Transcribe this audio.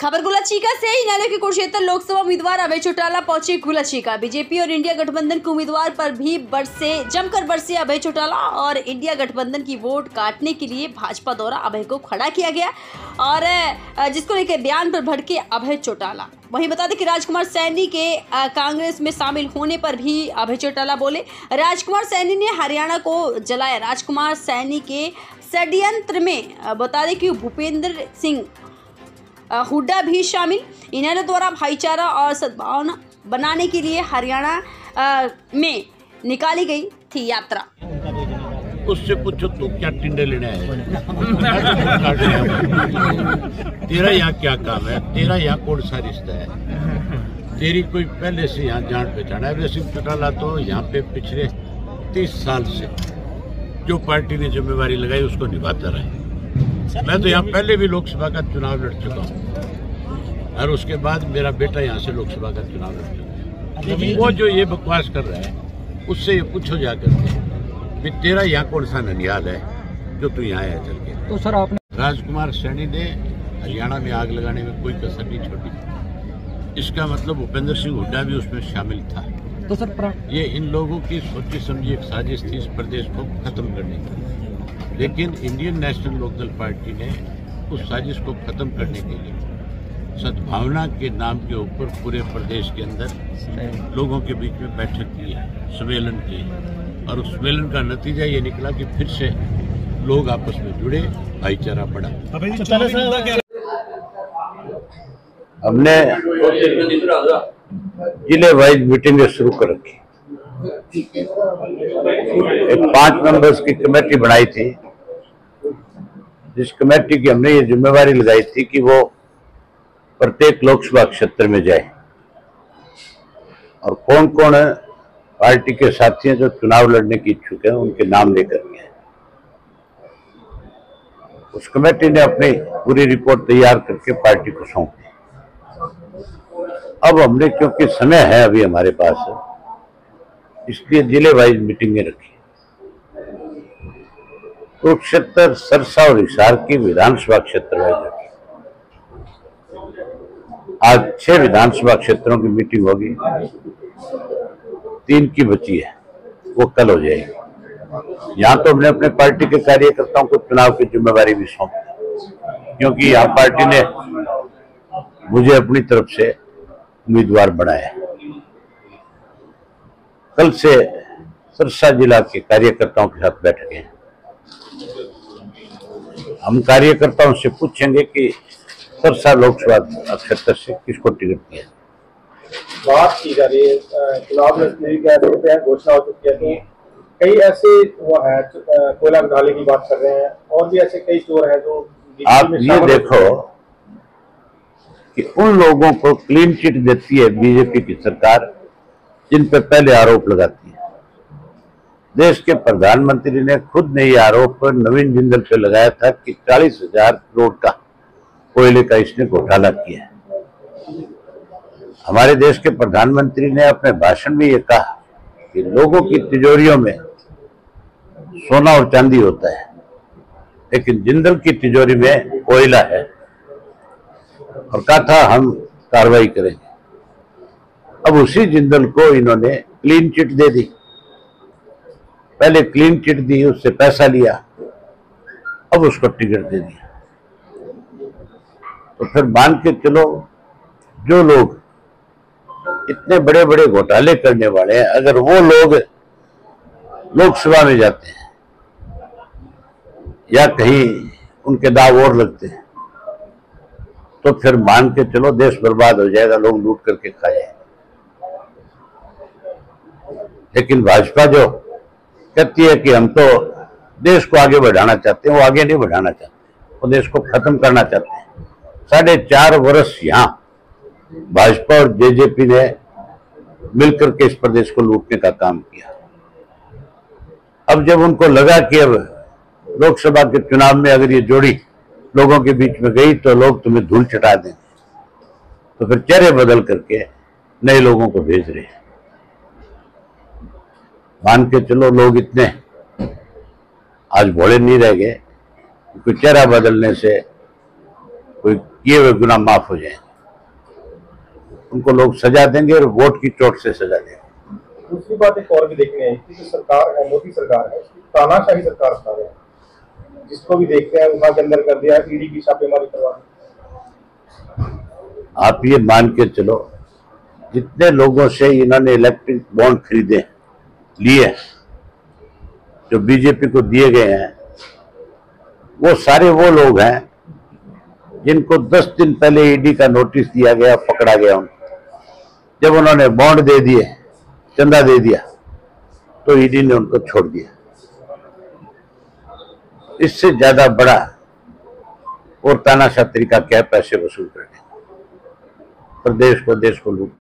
खबर गुलचीका से इनेलो के कुरुक्षेत्र लोकसभा उम्मीदवार अभय चौटाला पहुंचे गुलचीका। बीजेपी और इंडिया गठबंधन के उम्मीदवार पर भी जमकर बरसे अभय चौटाला और इंडिया गठबंधन की वोट काटने के लिए भाजपा द्वारा अभय को खड़ा किया गया और जिसको लेकर बयान पर भड़के अभय चौटाला। वहीं बता दें कि राजकुमार सैनी के कांग्रेस में शामिल होने पर भी अभय चौटाला बोले। राजकुमार सैनी ने हरियाणा को जलाया। राजकुमार सैनी के षड्यंत्र में बता दें कि भूपेंद्र सिंह हुड्डा भी शामिल। इनेलो द्वारा भाईचारा और सद्भावना बनाने के लिए हरियाणा में निकाली गई थी यात्रा। उससे पूछो तू क्या टिंडे लेने आया तेरा यहाँ क्या काम है, तेरा यहाँ कौन सा रिश्ता है, तेरी कोई पहले से यहाँ जान पहचान है। वैसे चौटाला तो यहाँ पे पिछले 30 साल से जो पार्टी ने जिम्मेवारी लगाई उसको निभाता रहा। मैं तो यहाँ पहले भी लोकसभा का चुनाव लड़ चुका हूँ और उसके बाद मेरा बेटा यहाँ से लोकसभा का चुनाव लड़ चुका है। वो जो ये बकवास कर रहा है उससे ये पूछो जाकर भी तेरा यहाँ कौन सा ननिहाल है जो तू यहाँ आया चल के। तो सर आपने राजकुमार सैनी ने हरियाणा में आग लगाने में कोई कसर नहीं छोड़ी। इसका मतलब भूपेंद्र सिंह हुड्डा भी उसमें शामिल था। तो सर ये इन लोगों की सोची समझी एक साजिश थी इस प्रदेश को खत्म करने की, लेकिन इंडियन नेशनल लोकदल पार्टी ने उस साजिश को खत्म करने के लिए सद्भावना के नाम के ऊपर पूरे प्रदेश के अंदर लोगों के बीच में बैठक की है, सम्मेलन की, और उस सम्मेलन का नतीजा ये निकला कि फिर से लोग आपस में जुड़े, भाईचारा बढ़ा। हमने जिले वाइज मीटिंगें शुरू कर रखी। एक 5 मेंबर्स की कमेटी बनाई थी, जिस कमेटी की हमने ये जिम्मेवारी लगाई थी कि वो प्रत्येक लोकसभा क्षेत्र में जाए और कौन कौन पार्टी के साथी हैं जो चुनाव लड़ने की इच्छुक हैं उनके नाम लेकर के। उस कमेटी ने अपनी पूरी रिपोर्ट तैयार करके पार्टी को सौंप दी। अब हमने, क्योंकि समय है अभी हमारे पास, इसलिए जिले वाइज मीटिंगें रखी। कुरुक्षेत्र, सरसा और हिसार की विधानसभा क्षेत्र वाइज रखी। आज 6 विधानसभा क्षेत्रों की मीटिंग होगी, 3 की बची है, वो कल हो जाएगी। यहाँ तो हमने अपने पार्टी के कार्यकर्ताओं को चुनाव की जिम्मेवारी भी सौंपी, क्योंकि यहाँ पार्टी ने मुझे अपनी तरफ से उम्मीदवार बनाया। कल से सरसा जिला के कार्यकर्ताओं के साथ बैठके हैं। हम कार्यकर्ताओं से पूछेंगे कि सरसा लोकसभा क्षेत्र से किसको टिकट दिया। बात की जा रही है चुनाव लड़ने की, घोषणा हो चुकी है, तो कई ऐसे वो है कोयला घोटाले की बात कर रहे हैं और भी ऐसे कई चोर हैं जो आप ये देखो कि उन लोगों को क्लीन चिट देती है बीजेपी की सरकार जिन पर पहले आरोप लगाती है। देश के प्रधानमंत्री ने खुद ने ये आरोप नवीन जिंदल पे लगाया था कि 40,000 करोड़ का कोयले का इसने घोटाला किया है। हमारे देश के प्रधानमंत्री ने अपने भाषण में ये कहा कि लोगों की तिजोरियों में सोना और चांदी होता है, लेकिन जिंदल की तिजोरी में कोयला है, और कहा था हम कार्रवाई करेंगे। अब उसी जिंदल को इन्होंने क्लीन चिट दे दी। पहले क्लीन चिट दी, उससे पैसा लिया, अब उसको टिकट दे दिया। तो फिर मान के चलो, जो लोग इतने बड़े बड़े घोटाले करने वाले हैं, अगर वो लोग लोकसभा में जाते हैं या कहीं उनके दाव और लगते हैं, तो फिर मान के चलो देश बर्बाद हो जाएगा, लोग लूट करके खा जाएंगे। लेकिन भाजपा जो कहती है कि हम तो देश को आगे बढ़ाना चाहते हैं, वो आगे नहीं बढ़ाना चाहते, वो देश को खत्म करना चाहते हैं। 4.5 वर्ष यहाँ भाजपा और जेजेपी ने मिलकर के इस प्रदेश को लूटने का काम किया। अब जब उनको लगा कि अब लोकसभा के चुनाव में अगर ये जोड़ी लोगों के बीच में गई तो लोग तुम्हें धूल चटा देंगे, तो फिर चेहरे बदल करके नए लोगों को भेज रहे हैं। मान के चलो लोग इतने आज भोले नहीं रह गए, क्योंकि चेहरा बदलने से कोई किए हुए गुनाह माफ हो जाएंगे, उनको लोग सजा देंगे और वोट की चोट से सजा देंगे। दूसरी बात एक और भी देखने आई कि जो सरकार है, मोदी सरकार है, उसकी तानाशाही सरकार बता रहे हैं, जिसको भी देखते हैं उठा के अंदर कर दिया, ईडी की छापेमारी करवा दी। आप ये मान के चलो, जितने लोगों से इन्होंने इलेक्ट्रिक बॉन्ड खरीदे लिए, जो बीजेपी को दिए गए हैं, वो सारे वो लोग हैं जिनको 10 दिन पहले ईडी का नोटिस दिया गया, पकड़ा गया उनको। जब उन्होंने बॉन्ड दे दिए, चंदा दे दिया, तो ईडी ने उनको छोड़ दिया। इससे ज्यादा बड़ा और तानाशाह तरीका क्या है पैसे वसूल करने, प्रदेश को, देश को लूट।